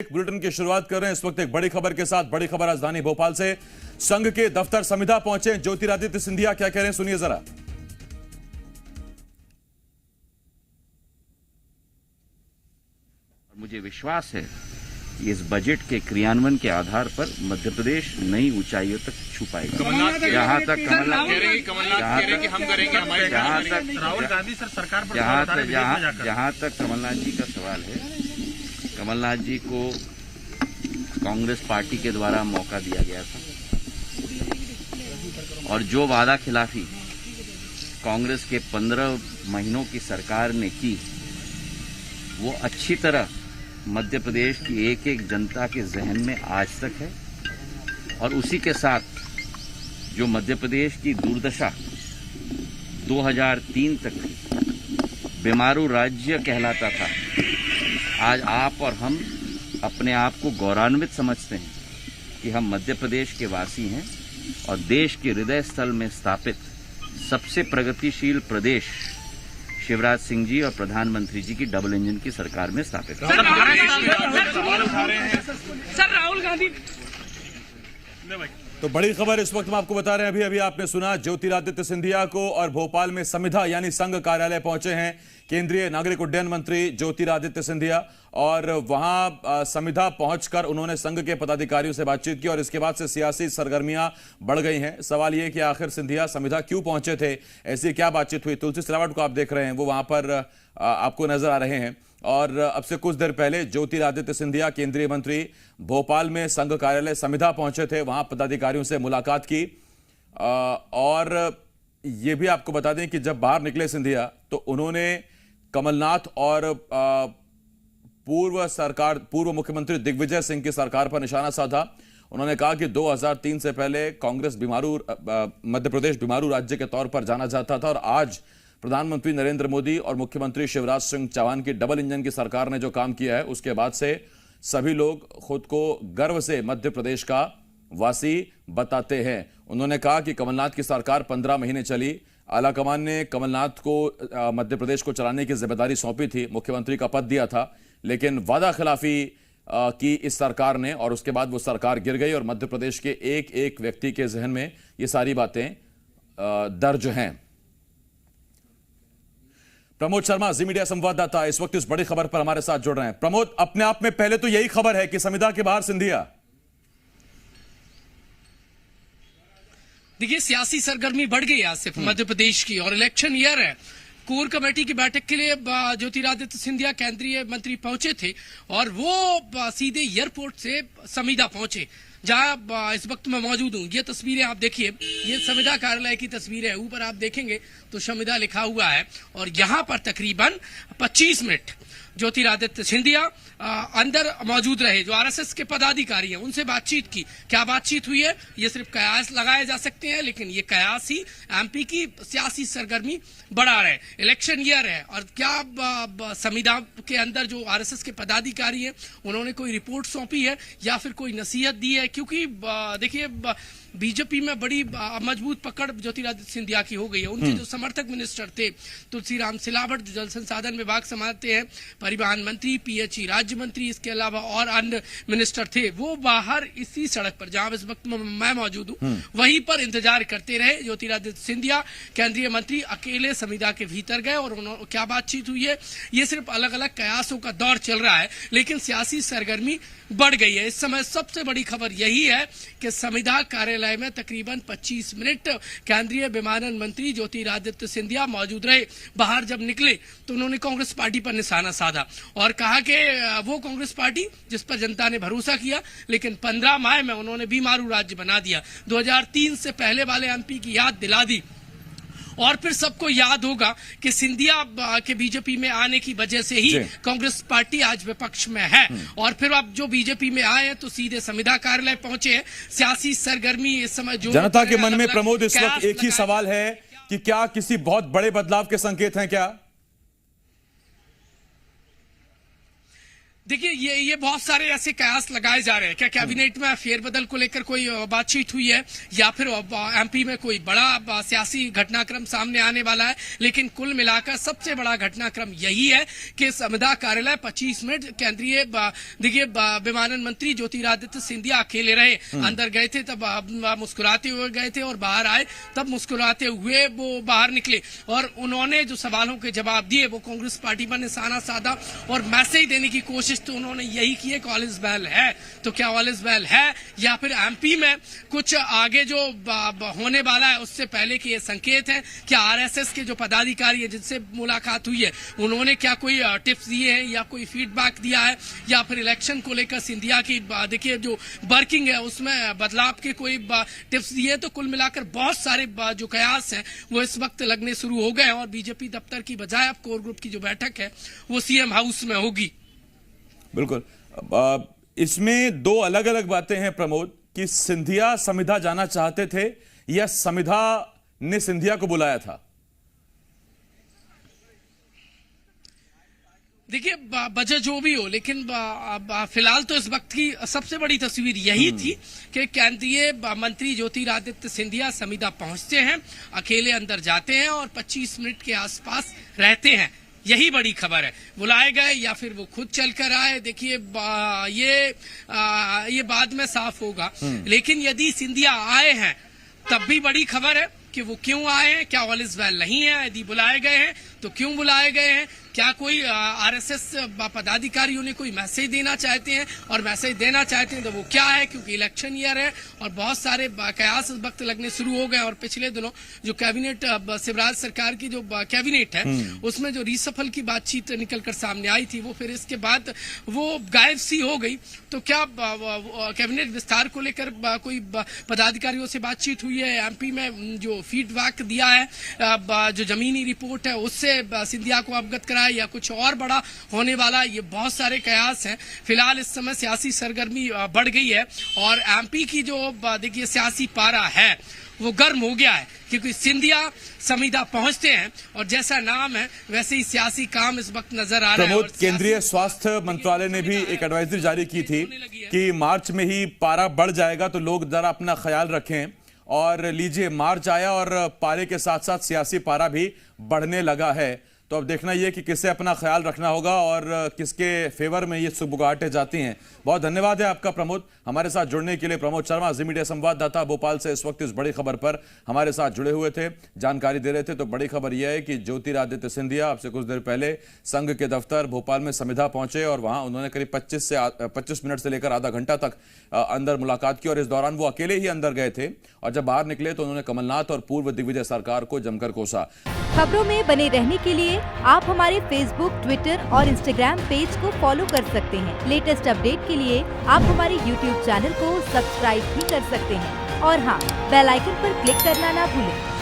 Bulletin की शुरुआत कर रहे हैं इस वक्त एक बड़ी खबर के साथ। बड़ी खबर राजधानी भोपाल से। संघ के दफ्तर संविदा पहुंचे ज्योतिरादित्य सिंधिया, क्या कह रहे हैं सुनिए जरा। मुझे विश्वास है कि इस बजट के क्रियान्वयन के आधार पर मध्य प्रदेश नई ऊंचाइयों तक छू पाएगा। जहां तक कमलनाथ जी का सवाल है, कमलनाथ जी को कांग्रेस पार्टी के द्वारा मौका दिया गया था और जो वादा खिलाफी कांग्रेस के 15 महीनों की सरकार ने की वो अच्छी तरह मध्य प्रदेश की एक एक जनता के जहन में आज तक है। और उसी के साथ जो मध्य प्रदेश की दुर्दशा 2003 तक बीमारू राज्य कहलाता था, आज आप और हम अपने आप को गौरवान्वित समझते हैं कि हम मध्य प्रदेश के वासी हैं और देश के हृदय स्थल में स्थापित सबसे प्रगतिशील प्रदेश शिवराज सिंह जी और प्रधानमंत्री जी की डबल इंजन की सरकार में स्थापित है। सर राहुल गांधी। तो बड़ी खबर इस वक्त हम आपको बता रहे हैं, अभी आपने सुना ज्योतिरादित्य सिंधिया को, और भोपाल में संविदा यानी संघ कार्यालय पहुंचे हैं केंद्रीय नागरिक उड्डयन मंत्री ज्योतिरादित्य सिंधिया। और वहां संविदा पहुंचकर उन्होंने संघ के पदाधिकारियों से बातचीत की और इसके बाद से सियासी सरगर्मियां बढ़ गई हैं। सवाल यह कि आखिर सिंधिया संविदा क्यों पहुंचे थे, ऐसी क्या बातचीत हुई। तुलसी सिलावट को आप देख रहे हैं, वो वहां पर आपको नजर आ रहे हैं। और अब से कुछ देर पहले ज्योतिरादित्य सिंधिया केंद्रीय मंत्री भोपाल में संघ कार्यालय संविदा पहुंचे थे, वहां पदाधिकारियों से मुलाकात की। और यह भी आपको बता दें कि जब बाहर निकले सिंधिया तो उन्होंने कमलनाथ और पूर्व मुख्यमंत्री दिग्विजय सिंह की सरकार पर निशाना साधा। उन्होंने कहा कि 2003 से पहले कांग्रेस मध्य प्रदेश बीमारू राज्य के तौर पर जाना जाता था और आज प्रधानमंत्री नरेंद्र मोदी और मुख्यमंत्री शिवराज सिंह चौहान की डबल इंजन की सरकार ने जो काम किया है उसके बाद से सभी लोग खुद को गर्व से मध्य प्रदेश का वासी बताते हैं। उन्होंने कहा कि कमलनाथ की सरकार 15 महीने चली, आलाकमान ने कमलनाथ को मध्य प्रदेश को चलाने की जिम्मेदारी सौंपी थी, मुख्यमंत्री का पद दिया था, लेकिन वादा खिलाफी की इस सरकार ने और उसके बाद वो सरकार गिर गई और मध्य प्रदेश के एक एक व्यक्ति के जहन में ये सारी बातें दर्ज हैं। प्रमोद शर्मा जी मीडिया संवाददाता इस वक्त इस बड़ी खबर पर हमारे साथ जुड़ रहे हैं। प्रमोद, अपने आप में पहले तो यही खबर है कि संविदा के बाहर सिंधिया। देखिए, सियासी सरगर्मी बढ़ गई आज से मध्य प्रदेश की और इलेक्शन ईयर है। कोर कमेटी की बैठक के लिए ज्योतिरादित्य सिंधिया केंद्रीय मंत्री पहुंचे थे और वो सीधे एयरपोर्ट से संविदा पहुंचे, जहां इस वक्त मैं मौजूद हूं। ये तस्वीरें आप देखिए, ये संविदा कार्यालय की तस्वीर है। ऊपर आप देखेंगे तो संविदा लिखा हुआ है और यहां पर तकरीबन 25 मिनट ज्योतिरादित्य सिंधिया अंदर मौजूद रहे। जो आरएसएस के पदाधिकारी हैं उनसे बातचीत की। क्या बातचीत हुई है ये सिर्फ कयास लगाए जा सकते हैं, लेकिन ये कयास ही एमपी की सियासी सरगर्मी बढ़ा रहे। इलेक्शन ईयर है और क्या संविदा के अंदर जो आरएसएस के पदाधिकारी हैं उन्होंने कोई रिपोर्ट सौंपी है या फिर कोई नसीहत दी है? क्योंकि देखिए, बीजेपी में बड़ी मजबूत पकड़ ज्योतिरादित्य सिंधिया की हो गई है। उनके जो समर्थक मिनिस्टर थे, तुलसीराम सिलावट जो जल संसाधन विभाग संभालते हैं, परिवहन मंत्री, पीएचई राज्य मंत्री, इसके अलावा और अन्य मिनिस्टर थे, वो बाहर इसी सड़क पर जहां इस वक्त मैं मौजूद हूं वहीं पर इंतजार करते रहे। ज्योतिरादित्य सिंधिया केंद्रीय मंत्री अकेले संविदा के भीतर गए और क्या बातचीत हुई है ये सिर्फ अलग अलग कयासों का दौर चल रहा है, लेकिन सियासी सरगर्मी बढ़ गई है। इस समय सबसे बड़ी खबर यही है कि संविदा कार्यालय में तकरीबन 25 मिनट केंद्रीय विमानन मंत्री ज्योतिरादित्य सिंधिया मौजूद रहे। बाहर जब निकले तो उन्होंने कांग्रेस पार्टी पर निशाना साधा और कहा कि वो कांग्रेस पार्टी जिस पर जनता ने भरोसा किया, लेकिन 15 माह में उन्होंने बीमारू राज्य बना दिया। 2003 से पहले वाले एमपी की याद दिला दी। और फिर सबको याद होगा कि सिंधिया के बीजेपी में आने की वजह से ही कांग्रेस पार्टी आज विपक्ष में है। और फिर अब जो बीजेपी में आए हैं तो सीधे संविदा कार्यालय पहुंचे हैं। सियासी सरगर्मी इस समय जो जनता के मन में प्रमोद इस वक्त एक ही सवाल है कि क्या किसी बहुत बड़े बदलाव के संकेत हैं क्या? देखिए ये बहुत सारे ऐसे कयास लगाए जा रहे हैं। क्या कैबिनेट में फेरबदल को लेकर कोई बातचीत हुई है या फिर एमपी में कोई बड़ा सियासी घटनाक्रम सामने आने वाला है? लेकिन कुल मिलाकर सबसे बड़ा घटनाक्रम यही है कि संविदा कार्यालय 25 मिनट केंद्रीय देखिए विमानन मंत्री ज्योतिरादित्य सिंधिया अकेले रहे। अंदर गए थे तब मुस्कुराते हुए गए थे और बाहर आए तब मुस्कुराते हुए वो बाहर निकले और उन्होंने जो सवालों के जवाब दिए वो कांग्रेस पार्टी पर निशाना साधा और मैसेज देने की कोशिश तो उन्होंने यही की है कि ऑल इज वेल है। तो क्या ऑल इज वेल है या फिर एमपी में कुछ आगे जो होने वाला है उससे पहले के ये संकेत है? क्या आरएसएस के जो पदाधिकारी है जिनसे मुलाकात हुई है उन्होंने क्या कोई टिप्स दिए हैं या कोई फीडबैक दिया है या फिर इलेक्शन को लेकर सिंधिया की देखिए जो वर्किंग है उसमें बदलाव के कोई टिप्स दिए? तो कुल मिलाकर बहुत सारे जो कयास हैं वो इस वक्त लगने शुरू हो गए और बीजेपी दफ्तर की बजाय अब कोर ग्रुप की जो बैठक है वो सीएम हाउस में होगी। बिल्कुल। इसमें दो अलग अलग बातें हैं प्रमोद, कि सिंधिया संविदा जाना चाहते थे या संविदा ने सिंधिया को बुलाया था। देखिए वजह जो भी हो लेकिन फिलहाल तो इस वक्त की सबसे बड़ी तस्वीर यही थी कि केंद्रीय मंत्री ज्योतिरादित्य सिंधिया संविदा पहुंचते हैं, अकेले अंदर जाते हैं और 25 मिनट के आसपास रहते हैं। यही बड़ी खबर है। बुलाए गए या फिर वो खुद चलकर आए, देखिए ये बाद में साफ होगा। लेकिन यदि सिंधिया आए हैं तब भी बड़ी खबर है कि वो क्यों आए हैं, क्या ऑल इज वेल नहीं है? यदि बुलाए गए हैं तो क्यों बुलाए गए हैं? क्या कोई आरएसएस पदाधिकारियों ने कोई मैसेज देना चाहते हैं और मैसेज देना चाहते हैं तो वो क्या है? क्योंकि इलेक्शन ईयर है और बहुत सारे कयास इस वक्त लगने शुरू हो गए और पिछले दिनों जो कैबिनेट शिवराज सरकार की जो कैबिनेट है उसमें जो रीसफल की बातचीत निकलकर सामने आई थी वो फिर इसके बाद वो गायब सी हो गई। तो क्या कैबिनेट विस्तार को लेकर कोई पदाधिकारियों से बातचीत हुई है? एमपी में जो फीडबैक दिया है जो जमीनी रिपोर्ट है उससे सिंधिया को अवगत कराया या कुछ और बड़ा होने वाला? ये बहुत सारे कयास हैं। फिलहाल इस समय सियासी सरगर्मी बढ़ गई है और एमपी की जो देखिए सियासी पारा है वो गर्म हो गया है क्योंकि सिंधिया संविदा पहुंचते हैं और जैसा नाम है वैसे ही सियासी काम इस वक्त नजर आ रहा है। प्रमोद, केंद्रीय स्वास्थ्य मंत्रालय ने भी एक एडवाइजरी जारी की थी कि मार्च में ही पारा बढ़ जाएगा तो लोग जरा अपना ख्याल रखें। और लीजिए मार्च आया और पारे के साथ साथ सियासी पारा भी बढ़ने लगा है। तो अब देखना यह कि किसे अपना ख्याल रखना होगा और किसके फेवर में ये सुबुगाहटें जाती हैं। बहुत धन्यवाद है आपका प्रमोद, हमारे साथ जुड़ने के लिए। प्रमोद शर्मा, जी मीडिया संवाददाता भोपाल से इस वक्त इस बड़ी खबर पर हमारे साथ जुड़े हुए थे, जानकारी दे रहे थे। तो बड़ी खबर यह है कि ज्योतिरादित्य सिंधिया अब से कुछ देर पहले संघ के दफ्तर भोपाल में संविदा पहुंचे और वहां उन्होंने करीब 25 मिनट से लेकर आधा घंटा तक अंदर मुलाकात की और इस दौरान वो अकेले ही अंदर गए थे और जब बाहर निकले तो उन्होंने कमलनाथ और पूर्व दिग्विजय सरकार को जमकर कोसा। खबरों में बने रहने के लिए आप हमारे फेसबुक, ट्विटर और इंस्टाग्राम पेज को फॉलो कर सकते हैं। लेटेस्ट अपडेट के लिए आप हमारे यूट्यूब चैनल को सब्सक्राइब भी कर सकते हैं और हाँ, बेल आइकन पर क्लिक करना ना भूलें।